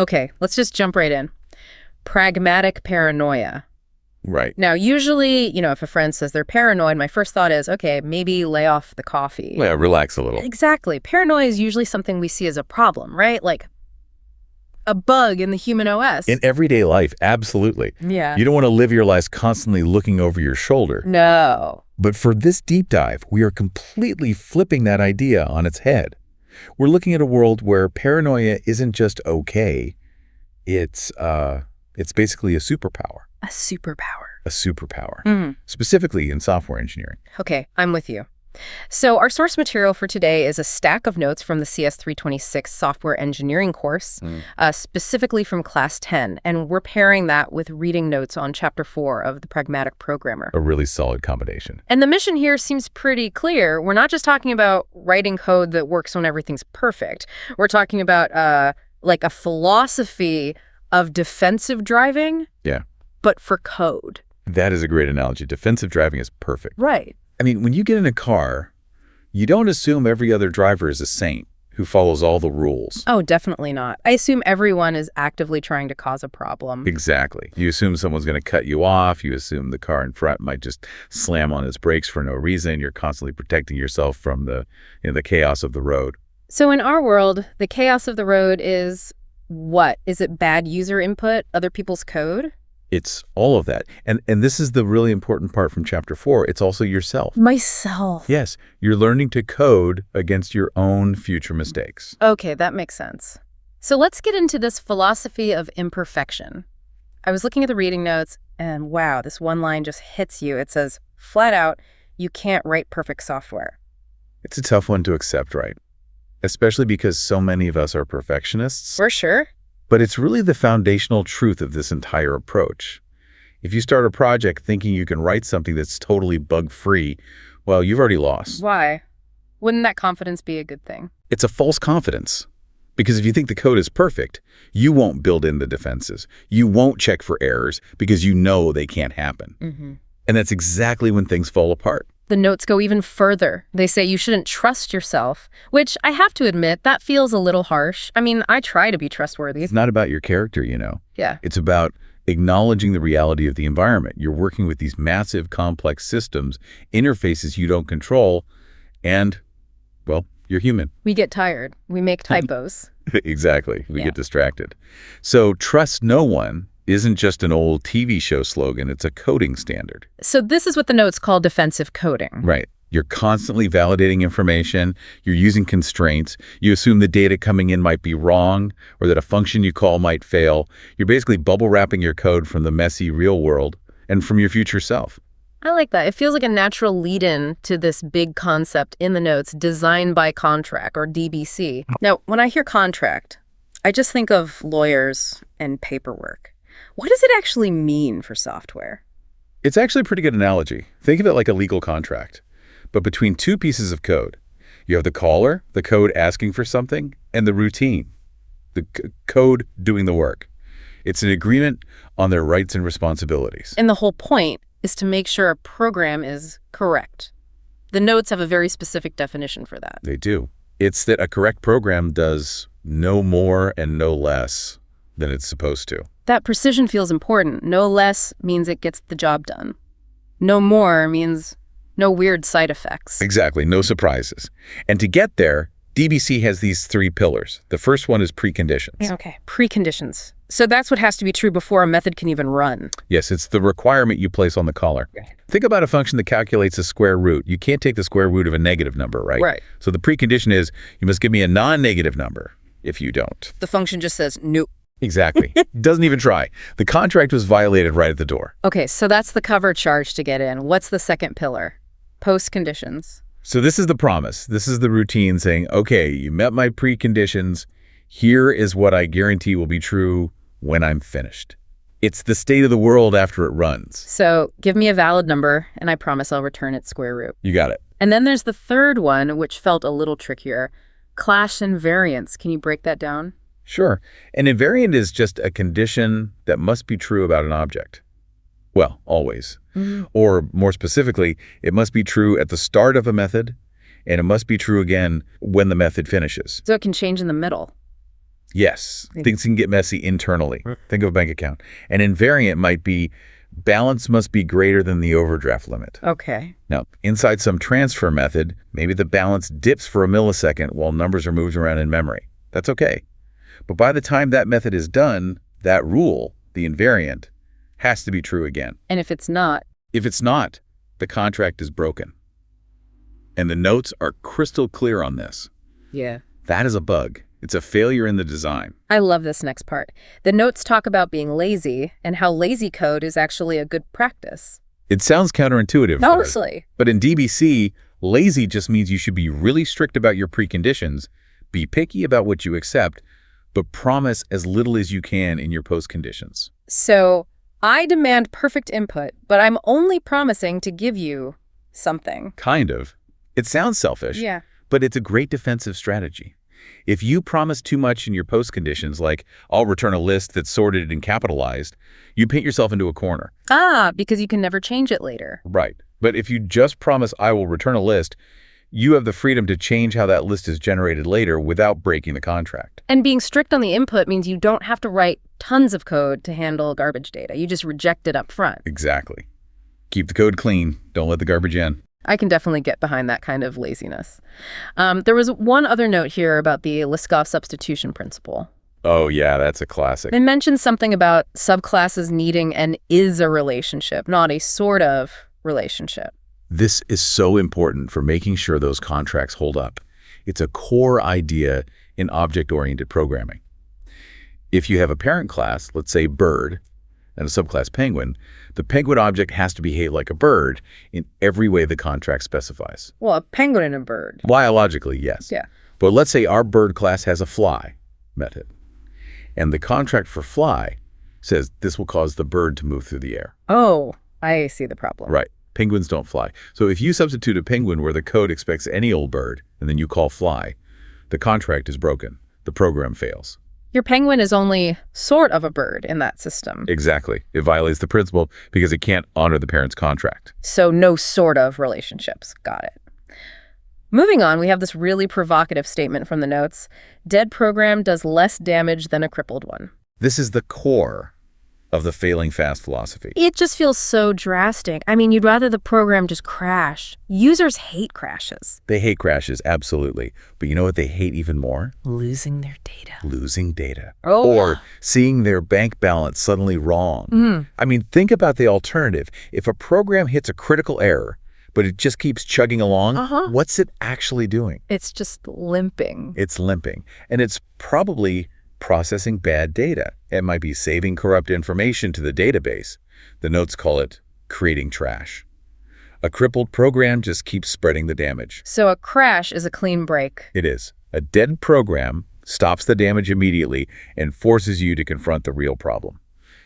Okay, let's just jump right in. Pragmatic paranoia. Right. Now, usually, if a friend says they're paranoid, my first thought is, okay, maybe lay off the coffee. Yeah, relax a little. Exactly. Paranoia is usually something we see as a problem, right? Like a bug in the human OS. In everyday life, absolutely. Yeah. You don't want to live your life constantly looking over your shoulder. No. But for this deep dive, we are completely flipping that idea on its head. We're looking at a world where paranoia isn't just okay. It's basically a superpower. A superpower. A superpower, specifically in software engineering. Okay, I'm with you. So our source material for today is a stack of notes from the CS326 software engineering course, specifically from Class 10, and we're pairing that with reading notes on Chapter 4 of the Pragmatic Programmer. A really solid combination. And the mission here seems pretty clear. We're not just talking about writing code that works when everything's perfect. We're talking about like a philosophy of defensive driving. Yeah. But for code. That is a great analogy. Defensive driving is perfect. Right. I mean, when you get in a car, you don't assume every other driver is a saint who follows all the rules. Oh, definitely not. I assume everyone is actively trying to cause a problem. Exactly. You assume someone's going to cut you off. You assume the car in front might just slam on its brakes for no reason. You're constantly protecting yourself from the chaos of the road. So in our world, the chaos of the road is what? Is it bad user input, other people's code? It's all of that. And this is the really important part from Chapter 4. It's also yourself. Myself. Yes. You're learning to code against your own future mistakes. Okay, that makes sense. So let's get into this philosophy of imperfection. I was looking at the reading notes, and wow, this one line just hits you. It says, flat out, you can't write perfect software. It's a tough one to accept, right? Especially because so many of us are perfectionists. For sure. But it's really the foundational truth of this entire approach. If you start a project thinking you can write something that's totally bug-free, well, you've already lost. Why? Wouldn't that confidence be a good thing? It's a false confidence. Because if you think the code is perfect, you won't build in the defenses. You won't check for errors because you know they can't happen. And that's exactly when things fall apart. The notes go even further. They say you shouldn't trust yourself, which I have to admit, that feels a little harsh. I mean, I try to be trustworthy. It's not about your character, Yeah. It's about acknowledging the reality of the environment. You're working with these massive, complex systems, interfaces you don't control, and, well, you're human. We get tired. We make typos. Exactly. We get distracted. So trust no one isn't just an old TV show slogan. It's a coding standard. So this is what the notes call defensive coding. Right. You're constantly validating information. You're using constraints. You assume the data coming in might be wrong or that a function you call might fail. You're basically bubble wrapping your code from the messy real world and from your future self. I like that. It feels like a natural lead-in to this big concept in the notes, design by contract, or DBC. Now, when I hear contract, I just think of lawyers and paperwork. What does it actually mean for software? It's actually a pretty good analogy. Think of it like a legal contract, but between two pieces of code. You have the caller, the code asking for something, and the routine, the code doing the work. It's an agreement on their rights and responsibilities. And the whole point is to make sure a program is correct. The notes have a very specific definition for that. They do. It's that a correct program does no more and no less than it's supposed to. That precision feels important. No less means it gets the job done. No more means no weird side effects. Exactly. No surprises. And to get there, DBC has these three pillars. The first one is preconditions. Okay, preconditions. So that's what has to be true before a method can even run. Yes, it's the requirement you place on the caller. Think about a function that calculates the square root. You can't take the square root of a negative number, right? Right. So the precondition is you must give me a non-negative number if you don't. The function just says nope. Exactly. Doesn't even try. The contract was violated right at the door. Okay, so that's the cover charge to get in. What's the second pillar? Post conditions. So this is the promise. This is the routine saying, okay, you met my preconditions. Here is what I guarantee will be true when I'm finished. It's the state of the world after it runs. So give me a valid number, and I promise I'll return its square root. You got it. And then there's the third one, which felt a little trickier. Clash invariance. Can you break that down? Sure. An invariant is just a condition that must be true about an object. Well, always. Or more specifically, it must be true at the start of a method, and it must be true again when the method finishes. So it can change in the middle. Yes, things can get messy internally. Think of a bank account. An invariant might be balance must be greater than the overdraft limit. Okay. Now, inside some transfer method, maybe the balance dips for a millisecond while numbers are moved around in memory. That's okay. But by the time that method is done, that rule, the invariant, has to be true again. And if it's not? If it's not, the contract is broken. And the notes are crystal clear on this. Yeah. That is a bug. It's a failure in the design. I love this next part. The notes talk about being lazy and how lazy code is actually a good practice. It sounds counterintuitive. Honestly. But in DBC, lazy just means you should be really strict about your preconditions, be picky about what you accept, but promise as little as you can in your postconditions. So I demand perfect input, but I'm only promising to give you something. Kind of. It sounds selfish, Yeah. but it's a great defensive strategy. If you promise too much in your postconditions, like I'll return a list that's sorted and capitalized, you paint yourself into a corner. Because you can never change it later. Right. But if you just promise I will return a list, you have the freedom to change how that list is generated later without breaking the contract. And being strict on the input means you don't have to write tons of code to handle garbage data. You just reject it up front. Exactly. Keep the code clean. Don't let the garbage in. I can definitely get behind that kind of laziness. There was one other note here about the Liskov substitution principle. Oh, yeah, that's a classic. They mentioned something about subclasses needing an is a relationship, not a sort of relationship. This is so important for making sure those contracts hold up. It's a core idea in object-oriented programming. If you have a parent class, let's say bird, and a subclass penguin, the penguin object has to behave like a bird in every way the contract specifies. Well, a penguin and a bird. Biologically, yes. Yeah. But let's say our bird class has a fly method, and the contract for fly says this will cause the bird to move through the air. Oh, I see the problem. Right. Penguins don't fly. So if you substitute a penguin where the code expects any old bird, and then you call fly, the contract is broken. The program fails. Your penguin is only sort of a bird in that system. Exactly. It violates the principle because it can't honor the parent's contract. So no sort of relationships. Got it. Moving on, we have this really provocative statement from the notes. Dead program does less damage than a crippled one. This is the core of the failing fast philosophy. It just feels so drastic. I mean, you'd rather the program just crash. Users hate crashes. They hate crashes, absolutely. But you know what they hate even more? Losing their data. Losing data. Oh. Or seeing their bank balance suddenly wrong. I mean, think about the alternative. If a program hits a critical error, but it just keeps chugging along, what's it actually doing? It's just limping. It's limping. And it's probably processing bad data. It might be saving corrupt information to the database. The notes call it creating trash. A crippled program just keeps spreading the damage. So a crash is a clean break. It is. A dead program stops the damage immediately and forces you to confront the real problem.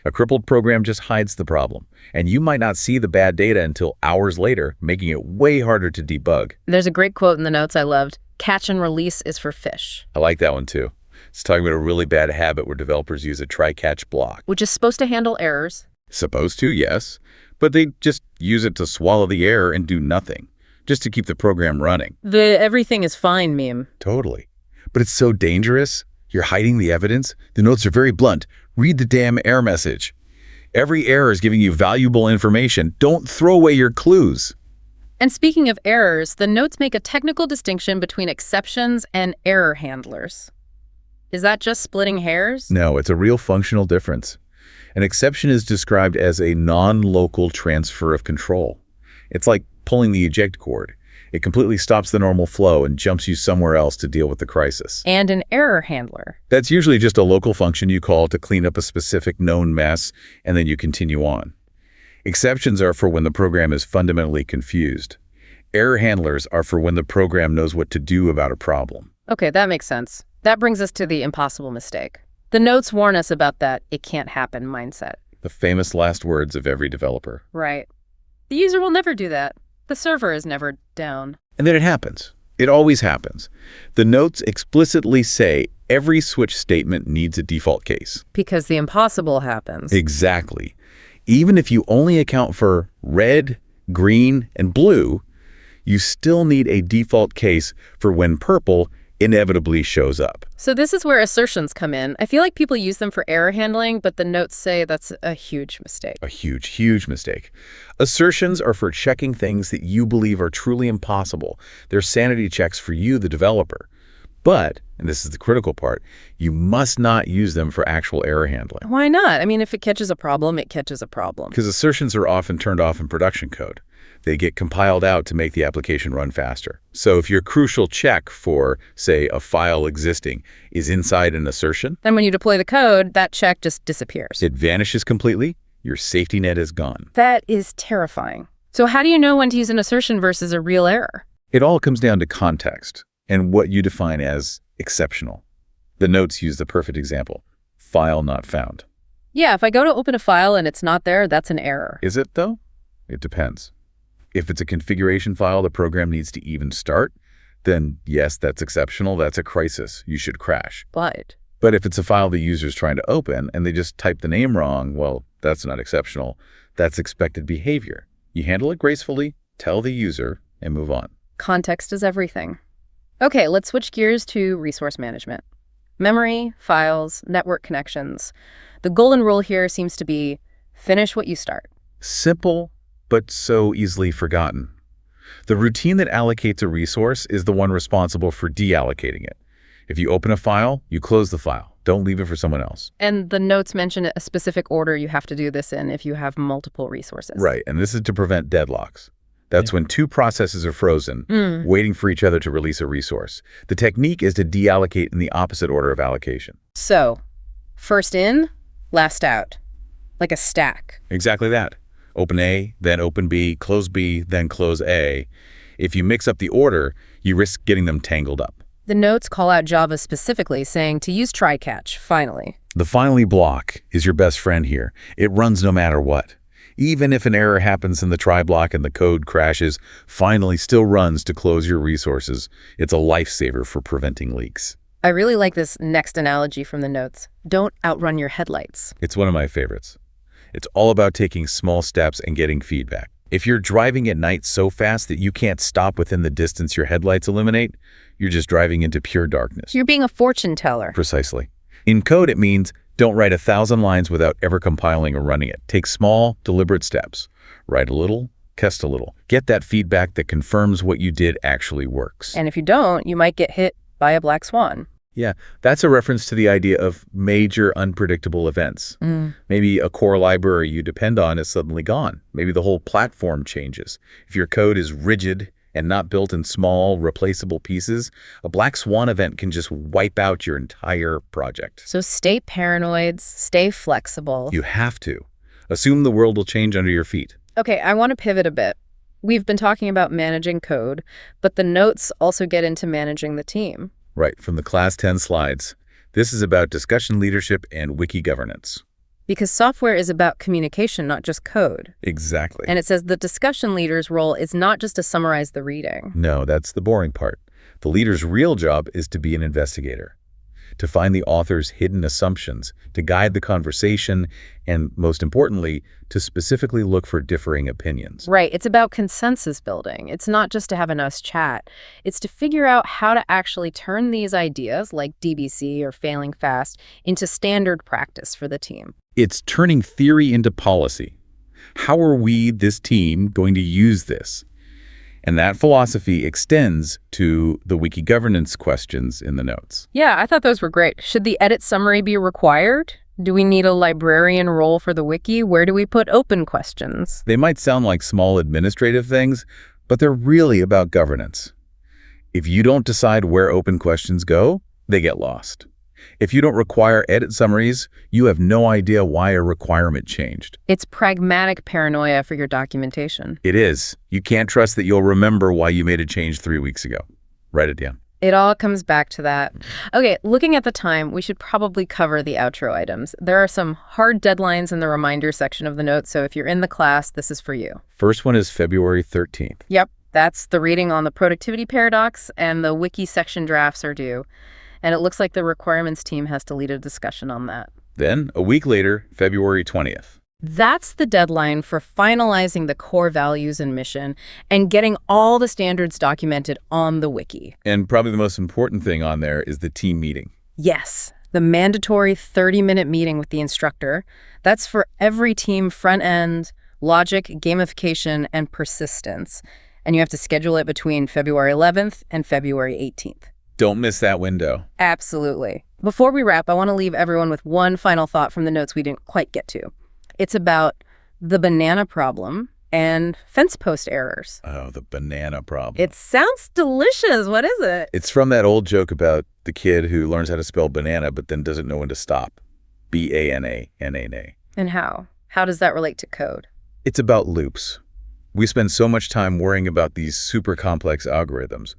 A crippled program just hides the problem, and you might not see the bad data until hours later, making it way harder to debug. There's a great quote in the notes I loved. Catch and release is for fish. I like that one too. It's talking about a really bad habit where developers use a try-catch block. Which is supposed to handle errors. Supposed to, yes. But they just use it to swallow the error and do nothing, just to keep the program running. The everything is fine meme. Totally. But it's so dangerous. You're hiding the evidence. The notes are very blunt. Read the damn error message. Every error is giving you valuable information. Don't throw away your clues. And speaking of errors, the notes make a technical distinction between exceptions and error handlers. Is that just splitting hairs? No, it's a real functional difference. An exception is described as a non-local transfer of control. It's like pulling the eject cord. It completely stops the normal flow and jumps you somewhere else to deal with the crisis. And an error handler. That's usually just a local function you call to clean up a specific known mess, and then you continue on. Exceptions are for when the program is fundamentally confused. Error handlers are for when the program knows what to do about a problem. Okay, that makes sense. That brings us to the impossible mistake. The notes warn us about that it can't happen mindset. The famous last words of every developer. Right. The user will never do that. The server is never down. And then it happens. It always happens. The notes explicitly say every switch statement needs a default case. Because the impossible happens. Exactly. Even if you only account for red, green, and blue, you still need a default case for when purple inevitably shows up. So this is where assertions come in. I feel like people use them for error handling, but the notes say that's a huge mistake. A huge, huge mistake. Assertions are for checking things that you believe are truly impossible. They're sanity checks for you, the developer. But, and this is the critical part, you must not use them for actual error handling. Why not? I mean, if it catches a problem, it catches a problem. Because assertions are often turned off in production code. They get compiled out to make the application run faster. So if your crucial check for, say, a file existing is inside an assertion, then when you deploy the code, that check just disappears. it vanishes completely, your safety net is gone. That is terrifying. So how do you know when to use an assertion versus a real error? It all comes down to context and what you define as exceptional. The notes use the perfect example. File not found. Yeah, if I go to open a file and it's not there, that's an error. Is it, though? It depends. If it's a configuration file the program needs to even start, then yes, that's exceptional. That's a crisis. You should crash. But But if it's a file the user's trying to open and they just type the name wrong, well, that's not exceptional. That's expected behavior. You handle it gracefully, tell the user, and move on. context is everything. Okay, let's switch gears to resource management. Memory, files, network connections. The golden rule here seems to be finish what you start. Simple, but so easily forgotten. The routine that allocates a resource is the one responsible for deallocating it. If you open a file, you close the file. Don't leave it for someone else. And the notes mention a specific order you have to do this in if you have multiple resources. Right, and this is to prevent deadlocks. That's when two processes are frozen, waiting for each other to release a resource. The technique is to deallocate in the opposite order of allocation. So, first in, last out. Like a stack. Exactly that. Open A, then open B, then close A. If you mix up the order, you risk getting them tangled up. The notes call out Java specifically, saying to use try-catch, finally. The finally block is your best friend here. It runs no matter what. Even if an error happens in the try block and the code crashes, finally still runs to close your resources. It's a lifesaver for preventing leaks. I really like this next analogy from the notes. Don't outrun your headlights. It's one of my favorites. It's all about taking small steps and getting feedback. If you're driving at night so fast that you can't stop within the distance your headlights illuminate, you're just driving into pure darkness. You're being a fortune teller. Precisely. In code, it means don't write 1,000 lines without ever compiling or running it. Take small, deliberate steps. Write a little, test a little. Get that feedback that confirms what you did actually works. And if you don't, you might get hit by a black swan. Yeah, that's a reference to the idea of major unpredictable events. Maybe a core library you depend on is suddenly gone. Maybe the whole platform changes. If your code is rigid and not built in small, replaceable pieces, a black swan event can just wipe out your entire project. So stay paranoid, stay flexible. You have to. Assume the world will change under your feet. Okay, I want to pivot a bit. We've been talking about managing code, but the notes also get into managing the team. Right, from the Class 10 slides. This is about discussion leadership and wiki governance. Because software is about communication, not just code. Exactly. And it says the discussion leader's role is not just to summarize the reading. No, that's the boring part. The leader's real job is to be an investigator, to find the author's hidden assumptions, to guide the conversation, and most importantly, to specifically look for differing opinions. Right. It's about consensus building. It's not just to have a nice chat. It's to figure out how to actually turn these ideas, like DBC or failing fast, into standard practice for the team. It's turning theory into policy. How are we, this team, going to use this? And that philosophy extends to the wiki governance questions in the notes. Yeah, I thought those were great. Should the edit summary be required? Do we need a librarian role for the wiki? Where do we put open questions? They might sound like small administrative things, but they're really about governance. If you don't decide where open questions go, they get lost. If you don't require edit summaries, you have no idea why a requirement changed. It's pragmatic paranoia for your documentation. It is. You can't trust that you'll remember why you made a change 3 weeks ago. Write it down. It all comes back to that. Okay, looking at the time, we should probably cover the outro items. There are some hard deadlines in the reminder section of the notes, so if you're in the class, this is for you. First one is February 13th. Yep, that's the reading on the productivity paradox, and the wiki section drafts are due. And it looks like the requirements team has to lead a discussion on that. Then, a week later, February 20th. That's the deadline for finalizing the core values and mission and getting all the standards documented on the wiki. And probably the most important thing on there is the team meeting. Yes, the mandatory 30-minute meeting with the instructor. That's for every team: front end, logic, gamification, and persistence. And you have to schedule it between February 11th and February 18th. Don't miss that window. Absolutely. Before we wrap, I want to leave everyone with one final thought from the notes we didn't quite get to. It's about the banana problem and fence post errors. Oh, the banana problem. It sounds delicious. What is it? It's from that old joke about the kid who learns how to spell banana but then doesn't know when to stop. B-A-N-A-N-A-N-A. And how? How does that relate to code? It's about loops. We spend so much time worrying about these super complex algorithms,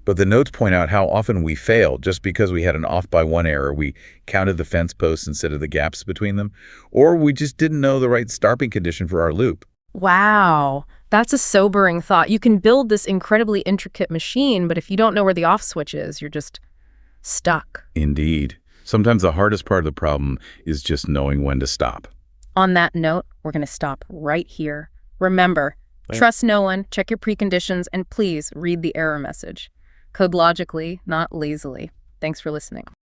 but the notes point out how often we fail just because we had an off by one error. We counted the fence posts instead of the gaps between them, or we just didn't know the right starting condition for our loop. Wow, that's a sobering thought. You can build this incredibly intricate machine, but if you don't know where the off switch is, you're just stuck. Indeed. Sometimes the hardest part of the problem is just knowing when to stop. On that note, we're going to stop right here. Remember, trust no one, check your preconditions, and please read the error message. Code logically, not lazily. Thanks for listening.